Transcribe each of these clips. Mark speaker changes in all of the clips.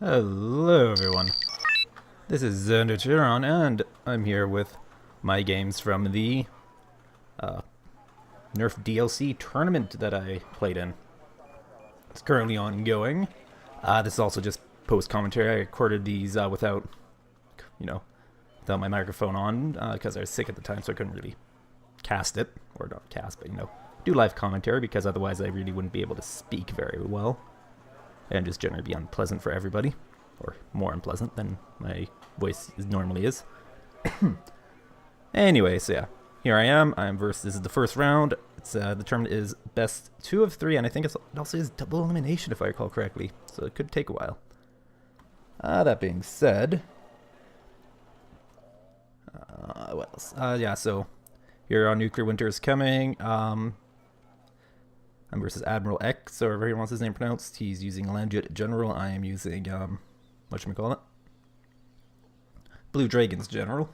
Speaker 1: Hello everyone, this is XanderTuron and I'm here with my games from the Nerfed DLC tournament that I played in. It's currently ongoing. This is also just post-commentary. I recorded these without my microphone on because I was sick at the time, so I couldn't really cast it, or not cast, but do live commentary because otherwise I really wouldn't be able to speak very well. And just generally be unpleasant for everybody, or more unpleasant than my voice normally is. Anyway, so yeah, here I am. This is the first round. It's the tournament is best 2 of 3, and I think it also is double elimination if I recall correctly, so it could take a while. That being said, what else? Yeah, so here on Nuclear Winter is coming. I'm versus AdmiralX, or whatever he wants his name pronounced. He's using Landjet General. I am using, whatchamacallit? Blue Dragon's General.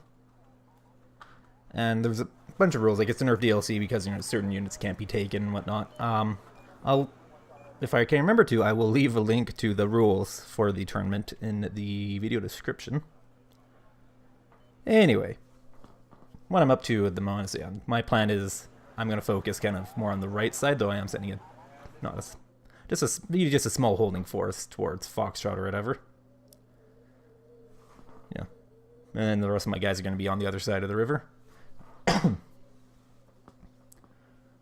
Speaker 1: And there's a bunch of rules, like it's a nerf DLC because, certain units can't be taken and whatnot. If I can remember to, I will leave a link to the rules for the tournament in the video description. Anyway, what I'm up to at the moment is, my plan is I'm going to focus kind of more on the right side, though I am sending it, just a small holding force towards Foxtrot or whatever. Yeah. And then the rest of my guys are going to be on the other side of the river.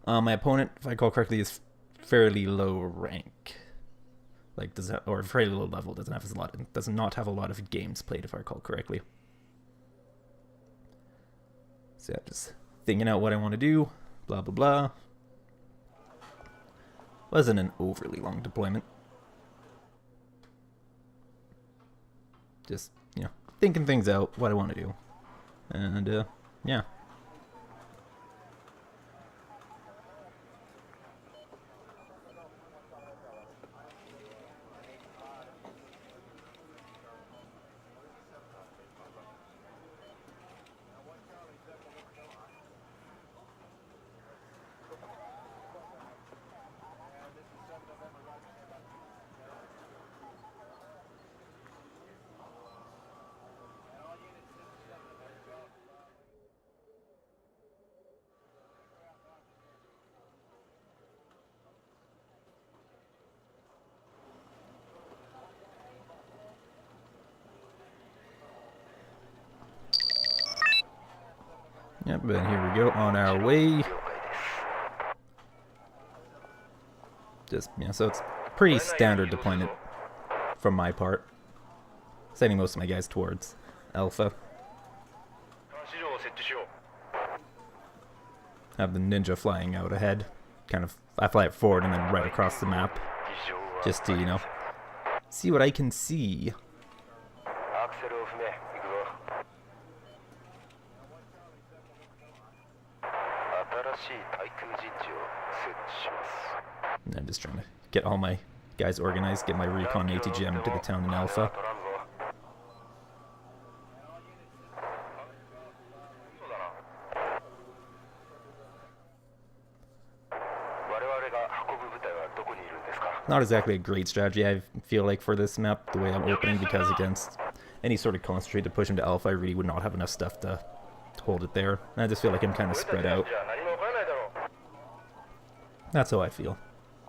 Speaker 1: My opponent, if I recall correctly, is fairly low rank. Or fairly low level, does not have a lot of games played, if I recall correctly. So yeah, just thinking out what I want to do. Blah, blah, blah. Wasn't an overly long deployment. Just, thinking things out, what I want to do. And, yeah. Yep, but here we go, on our way. Just, so it's pretty standard deployment from my part. Sending most of my guys towards Alpha. Have the ninja flying out ahead. I fly it forward and then right across the map. Just to, see what I can see. And I'm just trying to get all my guys organized, get my recon ATGM into the town in Alpha. Not exactly a great strategy, I feel like, for this map, the way I'm opening, because against any sort of concentrate to push him to Alpha, I really would not have enough stuff to hold it there. And I just feel like I'm kind of spread out. That's how I feel,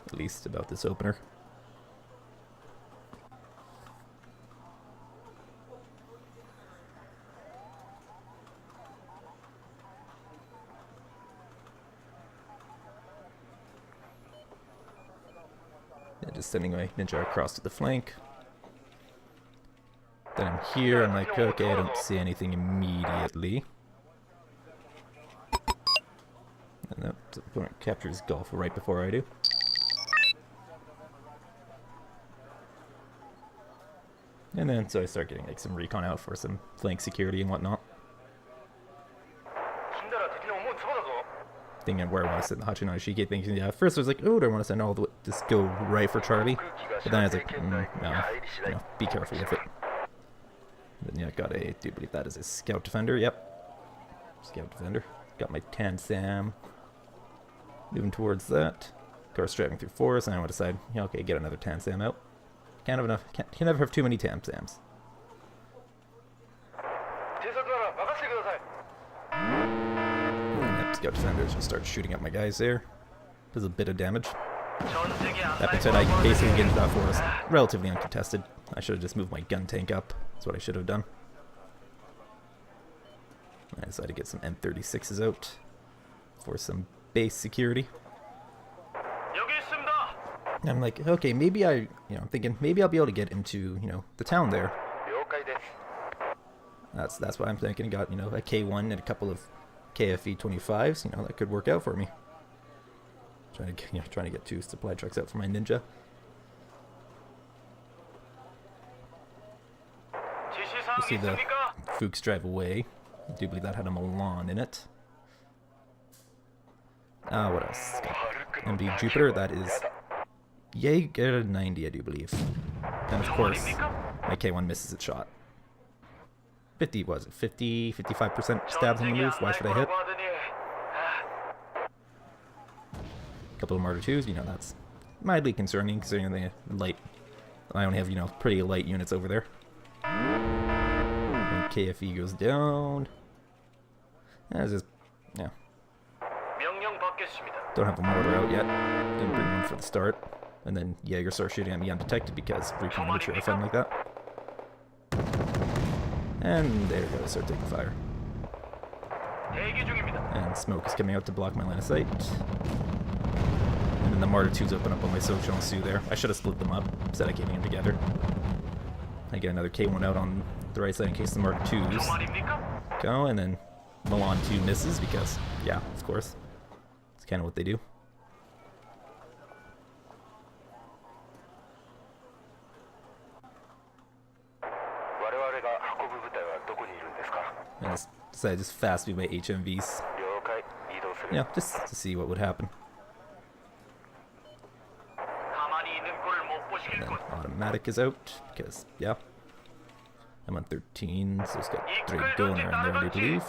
Speaker 1: at least, about this opener. Yeah, just sending my ninja across to the flank. Then I'm here, I'm like, okay, I don't see anything immediately. And the opponent captures Golf right before I do. And then, so I start getting some recon out for some flank security and whatnot. Thinking where I want to sit in the Hachino Shiki, thinking, yeah, at first I was like, oh, do I want to send all the way, just go right for Charlie? But then I was like, no, be careful with it. Then yeah, I do believe that is a Scout Defender, yep. Scout Defender. Got my Tan Sam. Moving towards that. Of course, driving through forest, and I want to decide, okay, get another Tan Sam out. Can't have enough. Can never have too many Tam-Tams. Yep, Scout Defenders will start shooting at my guys there. Does a bit of damage. That being said, I basically get into that forest relatively uncontested. I should have just moved my gun tank up. That's what I should have done. I decided to get some M36s out for some base security. And I'm like, okay, maybe I'm thinking maybe I'll be able to get into, the town there. That's what I'm thinking. Got, a K1 and a couple of KFE 25s, that could work out for me. Trying to get 2 supply trucks out for my ninja. You see the Fuchs drive away. I do believe that had a Milan in it. What else? MB Jupiter, that is Jaeger 90, I do believe. And of course, my K1 misses its shot. 55% stabs on the move, why should I hit? A couple of Martyr 2s, that's mildly concerning considering the light. I only have, pretty light units over there. When KFE goes down. It's just, yeah. Don't have a mortar out yet. Didn't bring one for the start. And then Jaeger starts shooting at me undetected because Recon Infantry are fun like that. And there it goes, start taking fire. And smoke is coming out to block my line of sight. And then the Martyr 2s open up on my Sochon Su there. I should have split them up instead of keeping them together. I get another K1 out on the right side in case the Martyr 2s go, and then Milan 2 misses because, yeah, of course. It's kind of what they do. And I decided to just fast move my HMVs. Yeah, just to see what would happen. And then automatic is out because, yeah, I'm on 13, so it's got 3 going around there, I believe.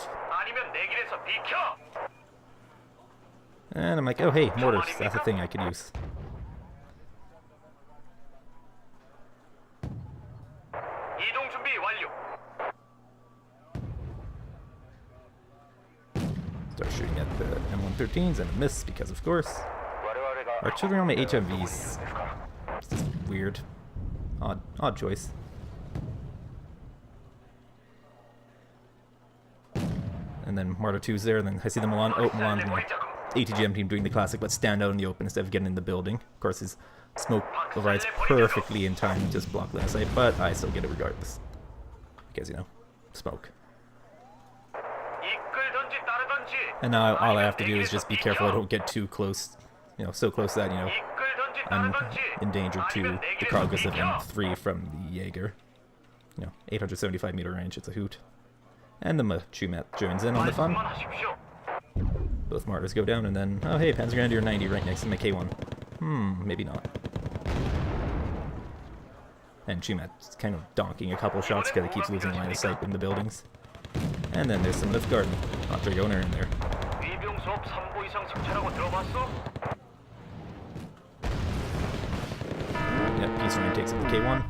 Speaker 1: And I'm like, oh hey, mortars, that's a thing I could use. Start shooting at the M113s and a miss because, of course, artillery on my HMVs. It's just weird. Odd choice. And then Martyr 2's there, and then I see the Milan. Oh, Milan, ATGM team doing the classic, but stand out in the open instead of getting in the building. Of course, his smoke overrides perfectly in time to just block the sight, but I still get it regardless. Because, smoke. And now all I have to do is just be careful I don't get too close, so close that, I'm in danger to the Cargus of M3 from the Jaeger. 875 meter range, it's a hoot. And the Machumet joins in on the fun. Both Martyrs go down, and then, oh hey, Panzer Grenadier 90 right next to my K1. Maybe not. And Chumet's kind of donking a couple shots because he keeps losing line of sight in the buildings. And then there's some Lift Garden. Dragoner in there. Yep, Peace Rhine takes out the K1.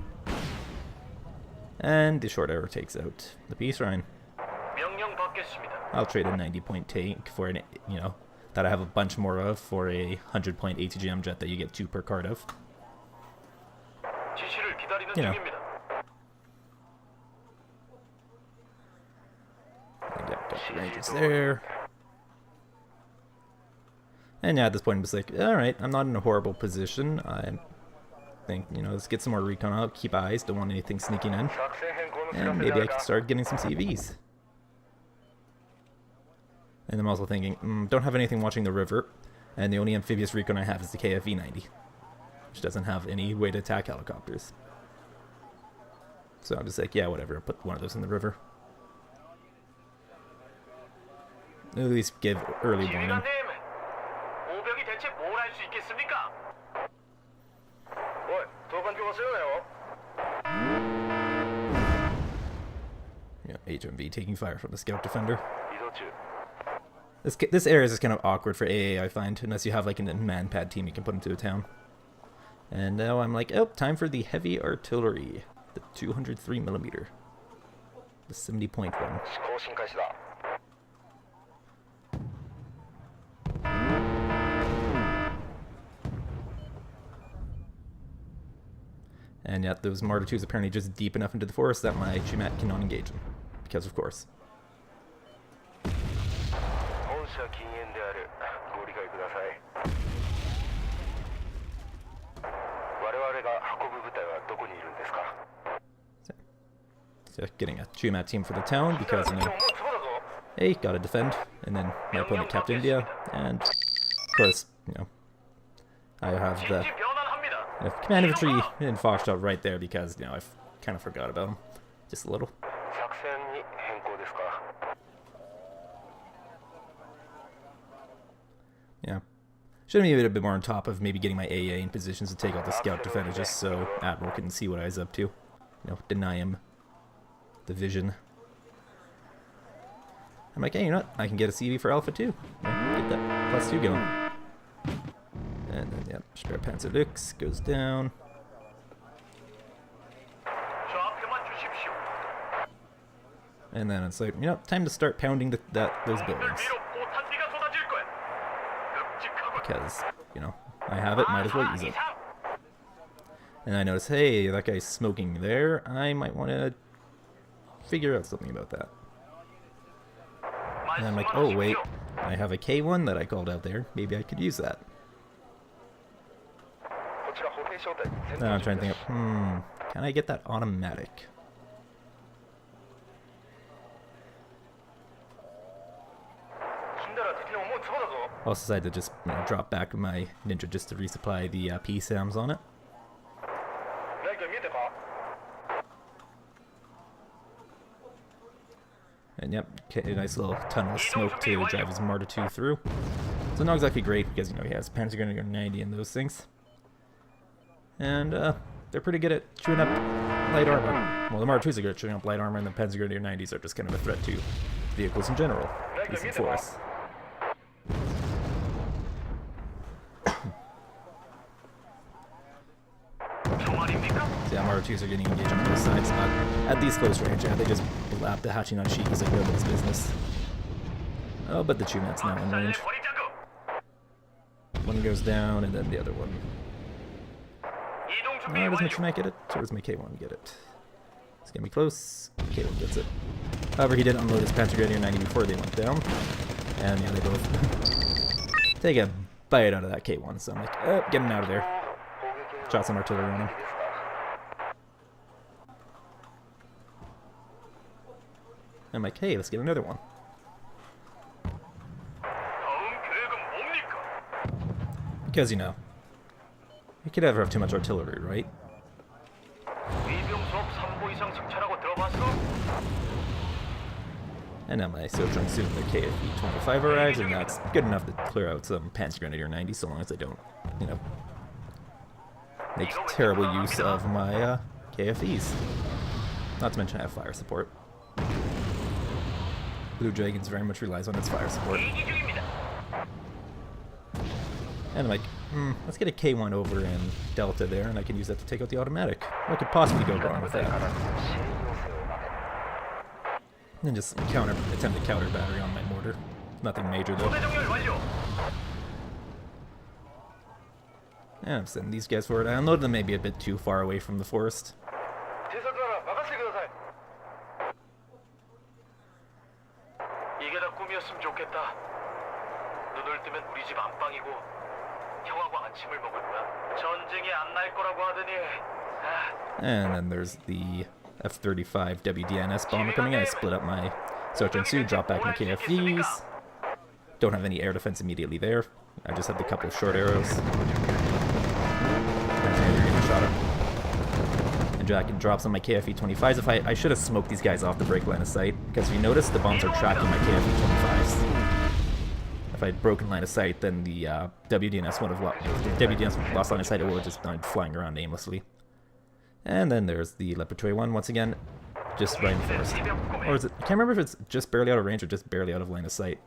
Speaker 1: And the Short Arrow takes out the Peace Rhine. I'll trade a 90-point tank for an, that I have a bunch more of for a 100-point ATGM jet that you get 2 per card of. Got the Rangers there. And yeah, at this point I'm just like, alright, I'm not in a horrible position. I think, let's get some more recon out, keep eyes, don't want anything sneaking in. And maybe I can start getting some CVs. And I'm also thinking, don't have anything watching the river, and the only amphibious recon I have is the KFE 90, which doesn't have any way to attack helicopters. So I'm just like, yeah, whatever, I'll put one of those in the river. At least give early warning. Yeah, HMV taking fire from the Scout Defender. This area is just kind of awkward for AA, I find, unless you have like a man-pad team you can put into a town. And now I'm like, oh, time for the heavy artillery. The 203mm. The 70.1. And yet those Marder 2s apparently just deep enough into the forest that my Chumat cannot engage them. Because of course. So getting a Chumat team for the town because, you know, hey, gotta defend. And then my opponent kept India. And, of course, you know, I have the command infantry in Foxtrot right there because, you know, I kind of forgot about him. Just a little. Yeah. Should have made it a bit more on top of maybe getting my AA in positions to take out the scout defender just so Admiral couldn't see what I was up to. You know, deny him the vision. I'm like, hey, you know what? I can get a CV for Alpha 2. Yeah, get that +2 going. And then, yep, Spare AdmiralX goes down. And then it's like, you know, time to start pounding those buildings. Because, you know, I have it, might as well use it. And I notice, hey, that guy's smoking there. I might want to figure out something about that. And I'm like, oh, wait, I have a K1 that I called out there. Maybe I could use that. Now I'm trying to think of, can I get that automatic? I'll decide to just, you know, drop back my ninja just to resupply the PSAMs on it. And yep, a nice little tunnel of smoke to drive his Marder 2 through. So not exactly great because, you know, he has Panzergrenadier 90 and those things. And they're pretty good at chewing up light armor. Well, the Marder 2s are good at chewing up light armor, and the Panzergrenadier 90s are just kind of a threat to vehicles in general, at least in forest. So yeah, Marder 2s are getting engaged on both sides, but at these close range, yeah, they just blap the Hachinan Shikis like nobody's business. Oh, but the Chumat's now in range. One goes down, and then the other one. No, does my Chumat get it? Or does my K1 get it? It's gonna be close. K1 gets it. However, he did unload his Panzergrenadier 90 before they went down. And yeah, they both take a bite out of that K1, so I'm like, oh, get him out of there. Shot some artillery on him. I'm like, hey, let's get another one. Because, you know, you could never have too much artillery, right? And now my Sochong Soon, the KFE-25 arrives, and that's good enough to clear out some Panzergrenadier 90, so long as I don't, you know, make terrible use of my KFEs. Not to mention I have fire support. Blue Dragons very much relies on its fire support. And I'm like, let's get a K1 over in Delta there, and I can use that to take out the automatic. What could possibly go wrong with that? And just attempt to counter battery on my mortar. Nothing major though. And I'm sending these guys forward. I unloaded them maybe a bit too far away from the forest. And then there's the F-35 WDNS bomber coming in. I split up my Sochong Su, drop back my KFEs. Don't have any air defense immediately there. I just have the couple of short arrows. And shot him. And Jack drops on my KFE-25s. If I should have smoked these guys off the break line of sight, because if you notice, the bombs are tracking my KFE-25s. If I had broken line of sight, then the WDNS would have lost line of sight. It would have just gone flying around aimlessly. And then there's the Leopard 1 once again, just right in forest. Or is it? I can't remember if it's just barely out of range or just barely out of line of sight.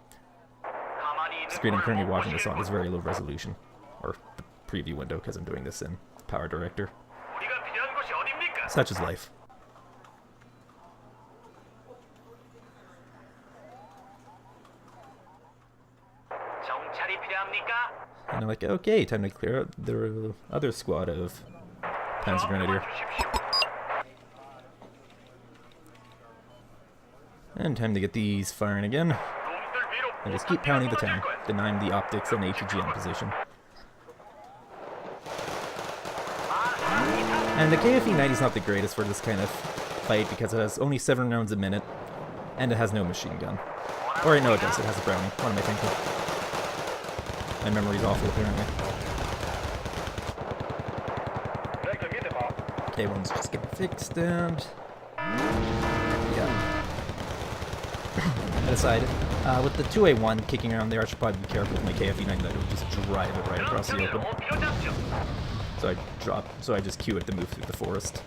Speaker 1: The screen I'm currently watching this on is very low resolution, or preview window because I'm doing this in Power Director. Such is life. And I'm like, okay, time to clear out the other squad of Panzer Grenadier. And time to get these firing again. And just keep pounding the town, denying the optics and ATGM position. And the KFE-90 is not the greatest for this kind of fight because it has only 7 rounds a minute, and it has no machine gun. Or no, it does. It has a Browning. What am I thinking? My memory's awful, apparently. K1's just getting fixed, and yeah. That aside, with the 2A1 kicking around there, I should probably be careful with my KFE-90 that it would just drive it right across the open. So I just queue it to move through the forest.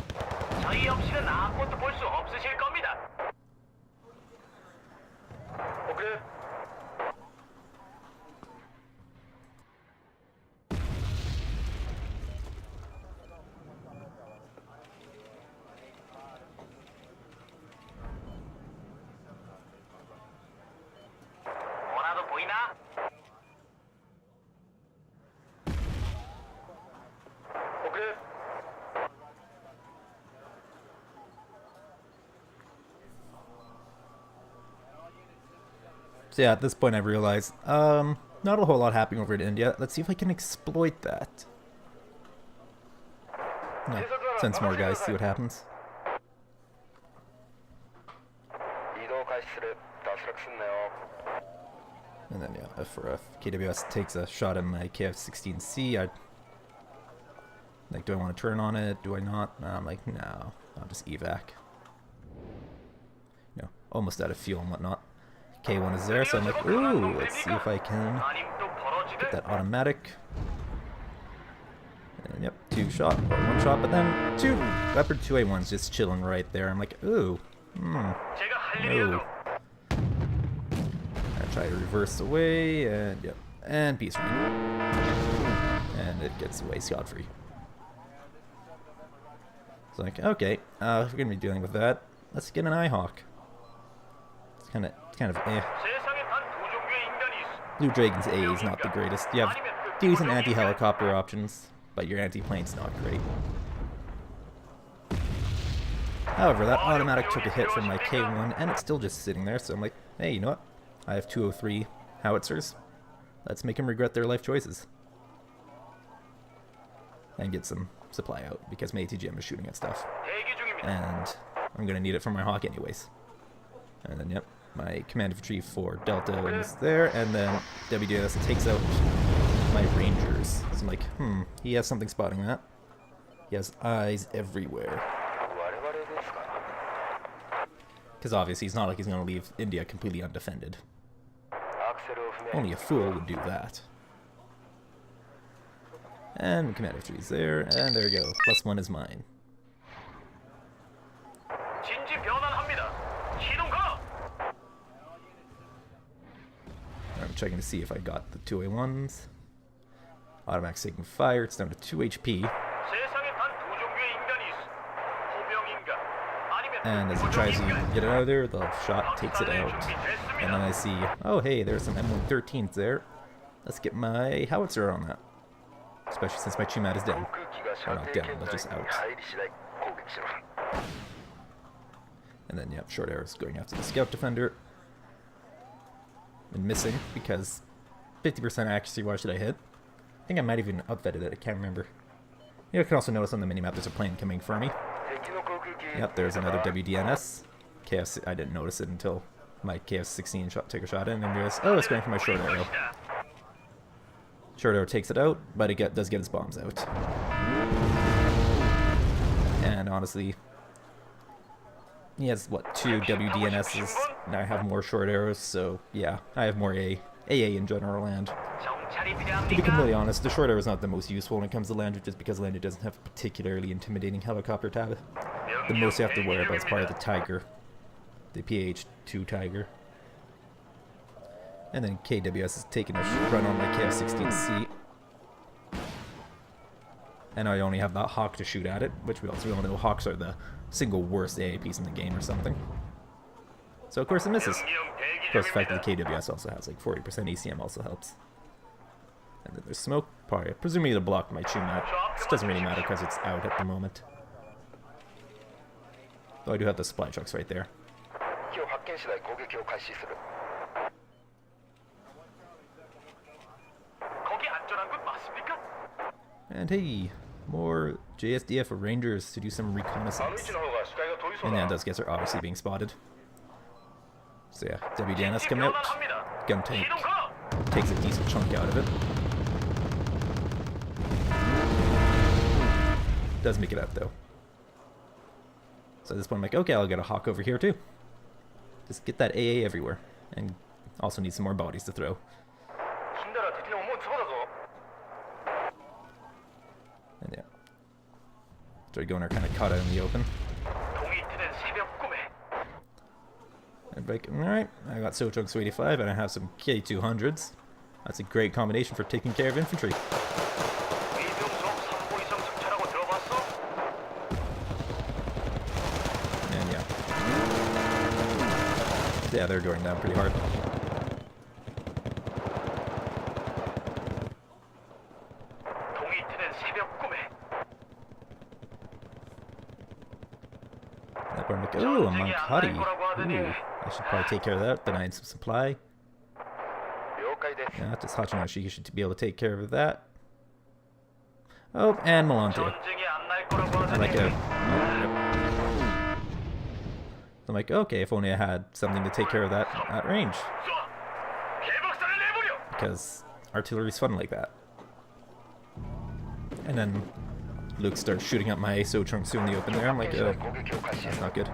Speaker 1: So yeah, at this point I realized, not a whole lot happening over in India. Let's see if I can exploit that. No, send some more guys, see what happens. And then yeah, if KWS takes a shot at my KF-16C, I'd like, do I want to turn on it? Do I not? I'm like, no, I'll just evac. You know, almost out of fuel and whatnot. K1 is there, so I'm like, ooh, let's see if I can get that automatic. And yep, 1 shot, but then 2 Leopard 2A1's just chilling right there. I'm like, ooh, no. I try to reverse away, and yep, and peace ring. And it gets away scot-free. It's like, okay, if we're gonna be dealing with that, let's get an IHawk. It's kind of eh. Blue Dragon's A is not the greatest. You have decent anti-helicopter options, but your anti-plane's not great. However, that automatic took a hit from my K1, and it's still just sitting there, so I'm like, hey, you know what? I have 203 howitzers. Let's make them regret their life choices. And get some supply out, because my ATGM is shooting at stuff. And I'm gonna need it for my Hawk anyways. And then, yep, my command infantry for Delta is there, and then WDS takes out my Rangers. So I'm like, he has something spotting that. He has eyes everywhere. Because obviously it's not like he's going to leave India completely undefended. Only a fool would do that. And command infantry is there, and there we go. +1 is mine. I'm checking to see if I got the 2A1s. Automatic taking fire, it's down to 2 HP. And as he tries to get it out of there, the shot takes it out. And then I see, oh hey, there's some M113s there. Let's get my howitzer on that. Especially since my Chumat is down. Or not down, but just out. And then, yep, short arrows going after the scout defender. And missing because 50% accuracy, why should I hit? I think I might even outvetted it, I can't remember. You can also notice on the minimap there's a plane coming for me. Yep, there's another WDNS. I didn't notice it until my KF-16 took a shot in and realized, oh, it's going for my short arrow. Short arrow takes it out, but it does get its bombs out. And honestly, he has, what, 2 WDNSs, and I have more short arrows, so yeah, I have more AA in general, and to be completely honest, the short arrow is not the most useful when it comes to Lander, just because Lander doesn't have a particularly intimidating helicopter tab. The most you have to worry about is probably the Tiger, the PH-2 Tiger. And then KWS is taking a run on my KF-16C. And I only have that Hawk to shoot at it, which we all know Hawks are the single worst AA piece in the game or something. So of course it misses. Of course the fact that the KWS also has like 40% ACM also helps. And then there's smoke, probably presumably to block my chew mat. This doesn't really matter because it's out at the moment. Though I do have the supply trucks right there. And hey, more JSDF Rangers to do some reconnaissance. And yeah, those guys are obviously being spotted. So yeah, WDNS coming out. Gun tank takes a decent chunk out of it. Does make it out though. So at this point I'm like, okay, I'll get a Hawk over here too. Just get that AA everywhere. And also need some more bodies to throw. And yeah. Dragoner kind of caught out in the open. And like, alright, I got Sochong 85 and I have some K200s. That's a great combination for taking care of infantry. And yeah. Yeah, they're going down pretty hard. I'm like, ooh, a Mankati. Ooh, I should probably take care of that. Then I need some supply. Yeah, just Hachinoshi should be able to take care of that. Oh, and Milan too. I'm like, I'm like, okay, if only I had something to take care of that at range. Because artillery's fun like that. And then Luke starts shooting at my Sochong in the open there. I'm like, oh, that's not good.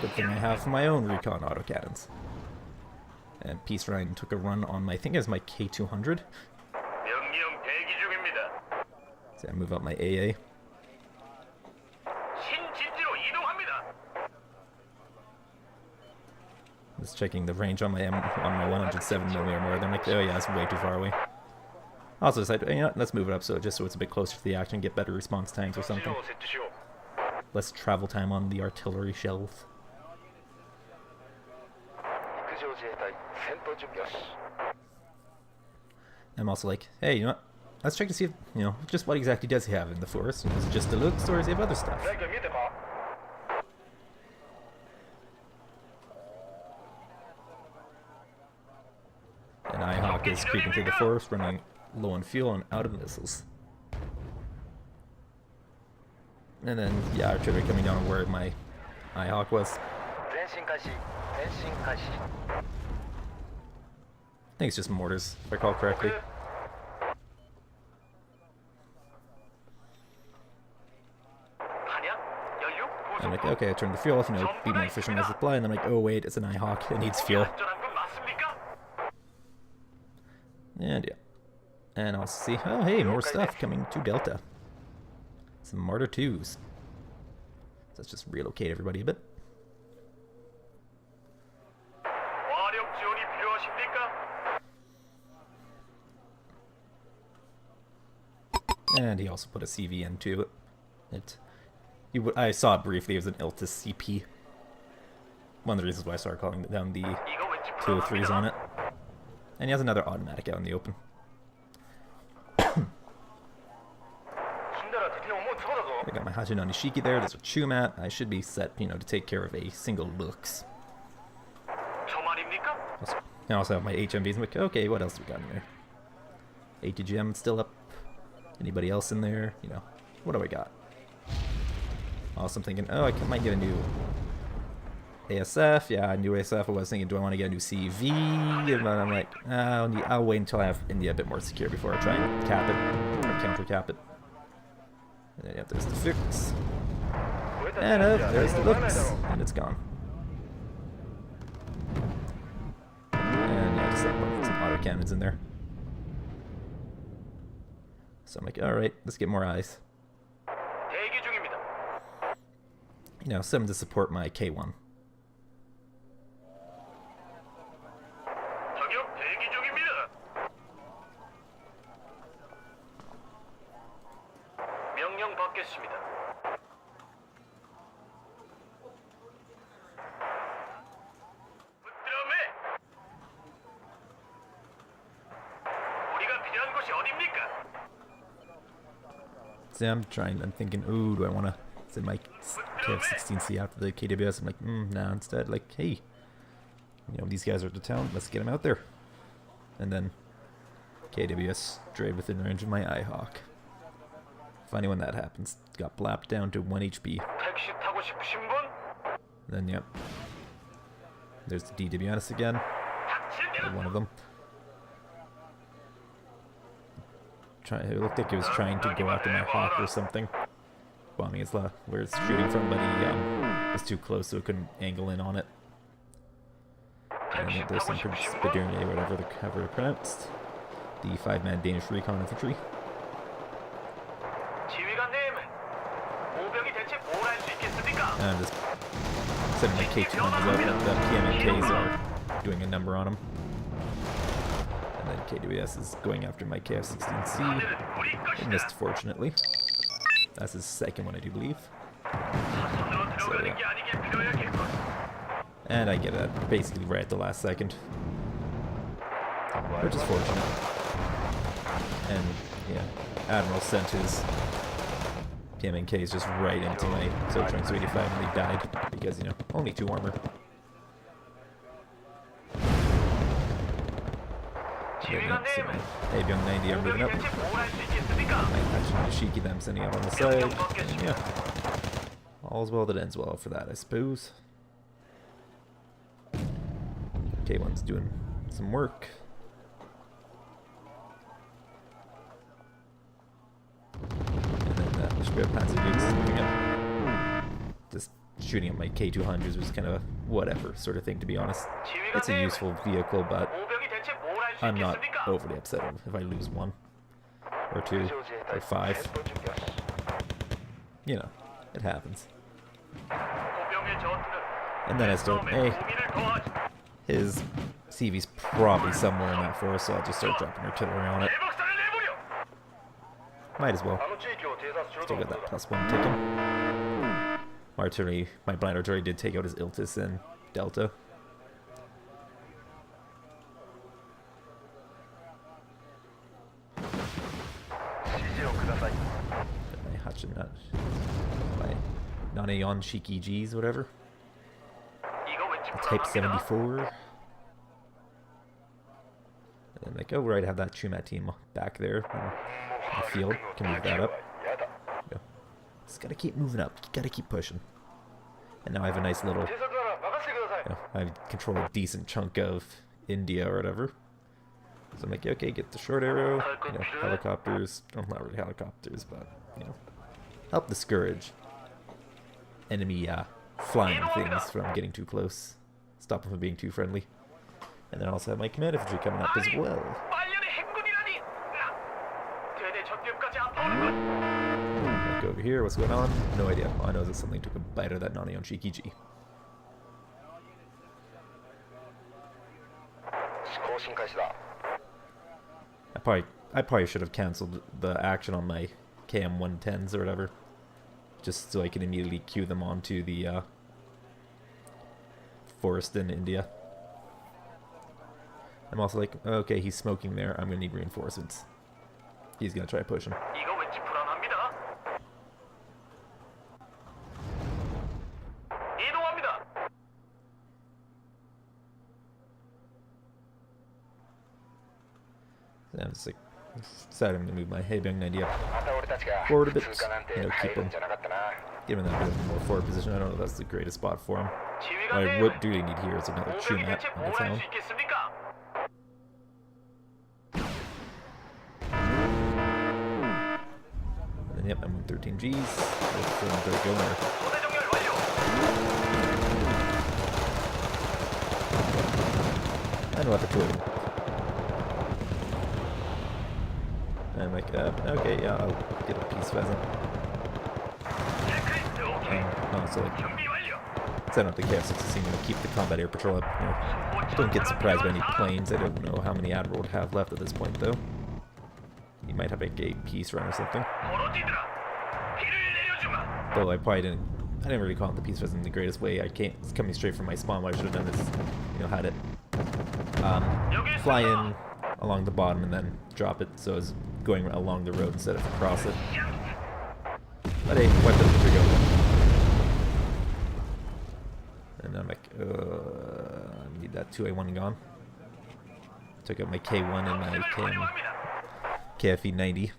Speaker 1: Good thing I have my own recon autocannons. And Peace Ryan took a run on my, I think it was my K200. So I move up my AA. Just checking the range on my 107mm more. They're like, oh yeah, it's way too far away. Also decided, you know, let's move it up so it's a bit closer to the action, get better response times or something. Less travel time on the artillery shells. I'm also like, hey, you know what? Let's check to see if, you know, just what exactly does he have in the forest. Is it just the looks or does he have other stuff? And Ihawk is creeping through the forest, running low on fuel and out of missiles. And then, yeah, artillery coming down where my Ihawk was. I think it's just mortars, if I recall correctly. I'm like, okay, I turned the fuel off, you know, be more efficient with my supply, and I'm like, oh wait, it's an Ihawk, it needs fuel. And yeah. And I'll see, oh hey, more stuff coming to Delta. Some Martyr 2s. Let's just relocate everybody a bit. And he also put a CV into it. I saw it briefly, it was an Iltis CP. One of the reasons why I started calling down the 203s on it. And he has another automatic out in the open. I got my Hajin on Nishiki there, there's a Chumat. I should be set, you know, to take care of a single looks. I also have my HMVs. I'm like, okay, what else do we got in there? ATGM still up. Anybody else in there? You know, what do I got? Also, I'm thinking, oh, I might get a new ASF. Yeah, a new ASF. I was thinking, do I want to get a new CV? And I'm like, I'll wait until I have India a bit more secure before I try and cap it, or counter cap it. And then, yeah, there's the fix. And there's the looks. And it's gone. And yeah, just put some auto cannons in there. So I'm like, alright, let's get more eyes. You know, some to support my K1. See, I'm thinking, ooh, do I want to send my KF-16C after the KWS? I'm like, nah, instead, like, hey, you know, these guys are at the town, let's get them out there. And then KWS strayed within range of my IHawk. Funny when that happens. Got blapped down to 1 HP. Then, yep. There's the DWS again. Or one of them. It looked like it was trying to go after my Hawk or something. Bombing its where it's shooting from, but he was too close, so it couldn't angle in on it. And then there's some Spadurnier, whatever they're pronounced. The 5-man Danish recon infantry. And I'm just setting my K200s up, and the PMMKs are doing a number on them. And then KWS is going after my KF-16C. It missed, fortunately. That's his second one, I do believe. So, yeah. And I get it basically right at the last second. Which is fortunate. And, yeah, Admiral sent his PMNKs just right into my Sojourn 285 and they died. Because, you know, only 2 armor. Hey, young 90, I'm moving up. I actually Shiki them sending out on the side. And yeah. All's well that ends well for that, I suppose. K1's doing some work. And then Panzer moving up. Just shooting at my K200s was kind of a whatever sort of thing, to be honest. It's a useful vehicle, but I'm not overly upset if I lose 1 or 2 or 5. You know, it happens. And then I start, hey, his CV's probably somewhere in that forest, so I'll just start dropping artillery on it. Might as well. Still got that +1 ticking. My blind artillery did take out his Iltis and Delta. My Nanayon Shiki G's, whatever. Type 74. And then like, oh right, I have that Chumat team back there in the field. Can move that up. Go. Just gotta keep moving up. Gotta keep pushing. And now I have a nice little. I control a decent chunk of India or whatever. So I'm like, okay, get the short arrow. You know, helicopters. Well, not really helicopters, but you know, help discourage enemy flying things from getting too close. Stop them from being too friendly. And then I also have my command infantry coming up as well. Go over here, what's going on? No idea. All I know is that something took a bite of that Nanayon Shiki G. I probably should have cancelled the action on my KM-110s or whatever. Just so I can immediately queue them onto the forest in India. I'm also like, okay, he's smoking there. I'm gonna need reinforcements. He's gonna try pushing. So I'm just like, decided I'm gonna move my Haebyung 90 up forward a bit. You know, keep him, give him that bit of a more forward position. I don't know if that's the greatest spot for him. What I would really need here is another Chumat on the town. And then, yep, I'm 13 Gs. There we go. And we'll have to kill him. And I'm like, okay, yeah, I'll get a peace pheasant. And also, like, set up the KF-16, you know, keep the combat air patrol up. You know, don't get surprised by any planes. I don't know how many Admiral would have left at this point, though. He might have like a peace run or something. Though I didn't really call it the Peace Pheasant in the greatest way. It's coming straight from my spawn. What I should have done is, had it fly in along the bottom and then drop it, so it's going along the road instead of across it. But hey, weapons are go. And I'm like, I need that 2A1 gone. Took out my K1 and my KFE 90.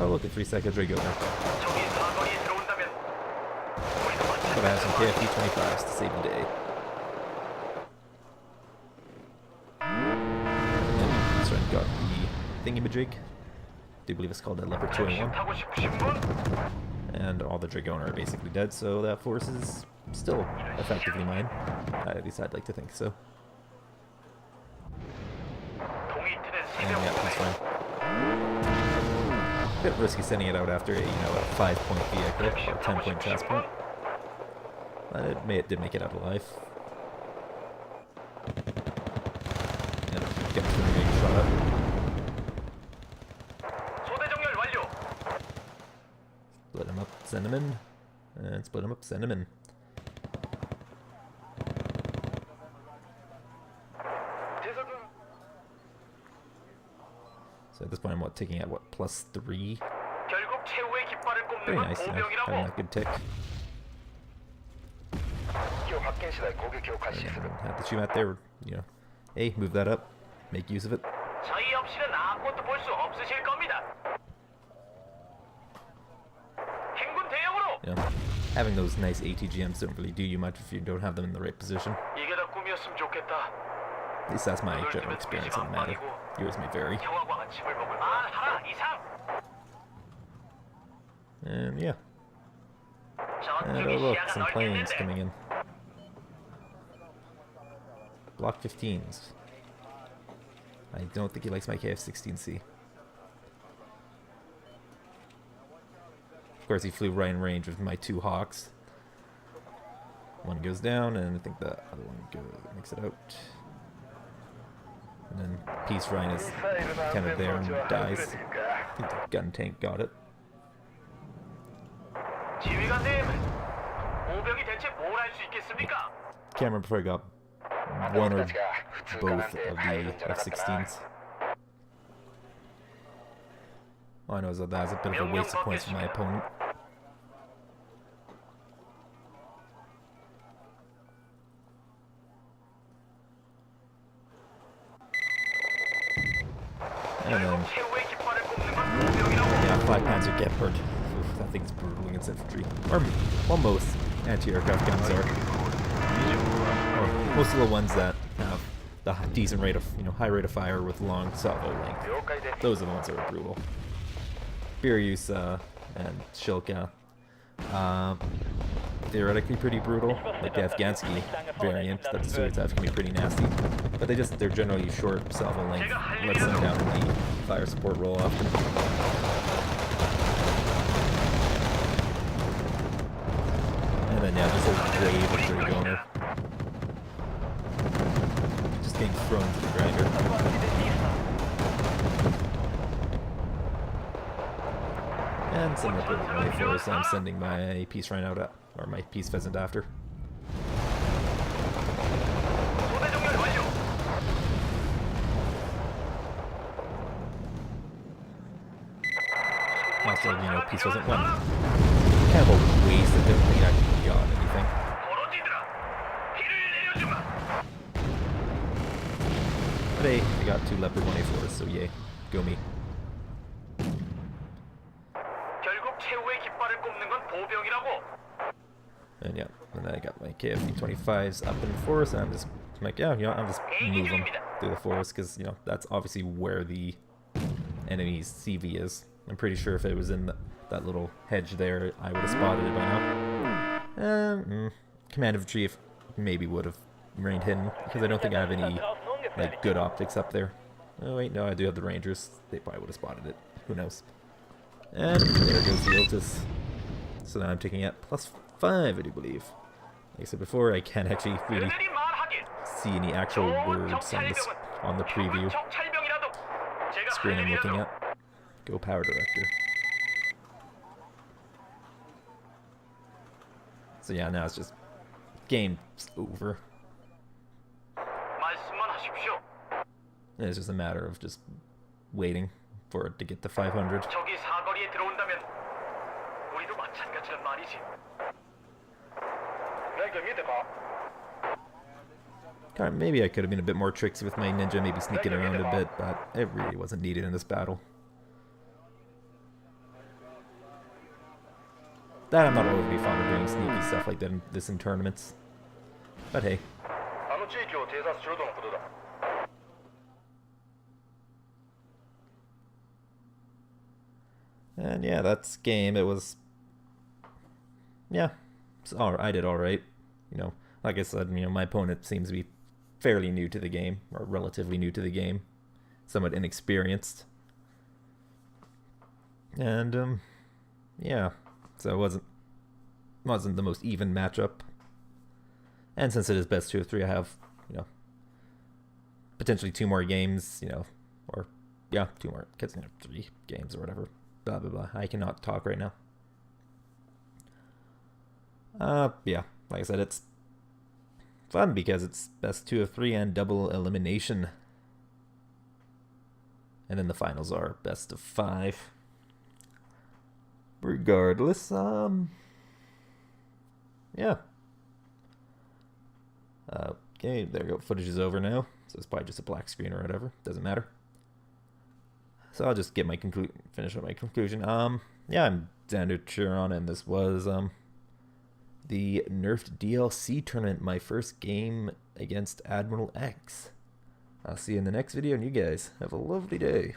Speaker 1: Oh, look at 3 seconds right go there. But I have some KFE 25s to save the day. And so I've got the thingamajig. I do believe it's called a Leopard 2A1. And all the Dragoner are basically dead, so that force is still effectively mine. At least I'd like to think so. And yeah, that's fine. A bit risky sending it out after a 5-point vehicle or 10-point chest point. But it did make it out alive. And get getting shot up. Split him up, send him in. And split him up, send him in. So at this point I'm taking at what, +3? Very nice, having that good tick. And have the shoot out there, hey, move that up, make use of it. Having those nice ATGMs don't really do you much if you don't have them in the right position. At least that's my general experience on the matter. Yours may vary. And yeah. And oh look, some planes coming in. Block 15s. I don't think he likes my KF-16C. Of course, he flew right in range with my 2 Hawks. One goes down, and I think the other one makes it out. And then Peace Ryan is kind of there and dies. I think the gun tank got it. Can't remember if I got one or both of the F-16s. All I know is that was a bit of a waste of points for my opponent. And then, yeah, 5 Panzer Gepard. Oof, that thing's brutal against infantry. Or, well, most anti-aircraft guns are. Or most of the ones that have the decent rate of, high rate of fire with long salvo length. Those are the ones that are brutal. Biryus and Shilka, theoretically pretty brutal. Like the Afghansky variant that the Soviets have can be pretty nasty, but they're generally short salvo length. Lets them down in the fire support roll often. And then yeah, just a wave of Dragoner. Just getting thrown to the grinder. And some more way for us. I'm sending my Peace Rhine out at, or my Peace Pheasant after. Also, Peace Pheasant 1. Kind of a waste that didn't think I actually got anything. But hey, I got 2 Leopard 1A4s, so yay. Go me. And yeah, and then I got my KFE-25s up in the forest, and I'm just like, yeah, I'm just move them through the forest, because, that's obviously where the enemy's CV is. I'm pretty sure if it was in that little hedge there, I would have spotted it by now. Command infantry maybe would have remained hidden, because I don't think I have any, good optics up there. Oh wait, no, I do have the Rangers. They probably would have spotted it. Who knows? And there goes the Otis. So now I'm taking at +5, I do believe. Like I said before, I can't actually really see any actual words on the preview screen I'm looking at. Go Power Director. So yeah, now it's just game's over. And it's just a matter of just waiting for it to get to 500. Maybe I could have been a bit more tricksy with my ninja, maybe sneaking around a bit, but it really wasn't needed in this battle. That I'm not overly fond of doing sneaky stuff like that in tournaments. But hey. And yeah, that's game. It was, yeah, I did all right. You know, like I said, you know, my opponent seems to be fairly new to the game, or relatively new to the game, somewhat inexperienced. And yeah, so it wasn't the most even matchup. And since it is best 2 of 3, I have, you know, potentially 2 more games, you know, or yeah, 2 more, because you know, 3 games or whatever. Blah blah blah. I cannot talk right now. Yeah, like I said, it's fun because it's best 2 of 3 and double elimination. And then the finals are best of 5. Regardless, yeah. Okay, there you go. Footage is over now. So it's probably just a black screen or whatever. Doesn't matter. So I'll just get my finish up my conclusion. Yeah, I'm XanderTuron, and this was the Nerfed DLC tournament, my first game against AdmiralX. I'll see you in the next video, and you guys have a lovely day.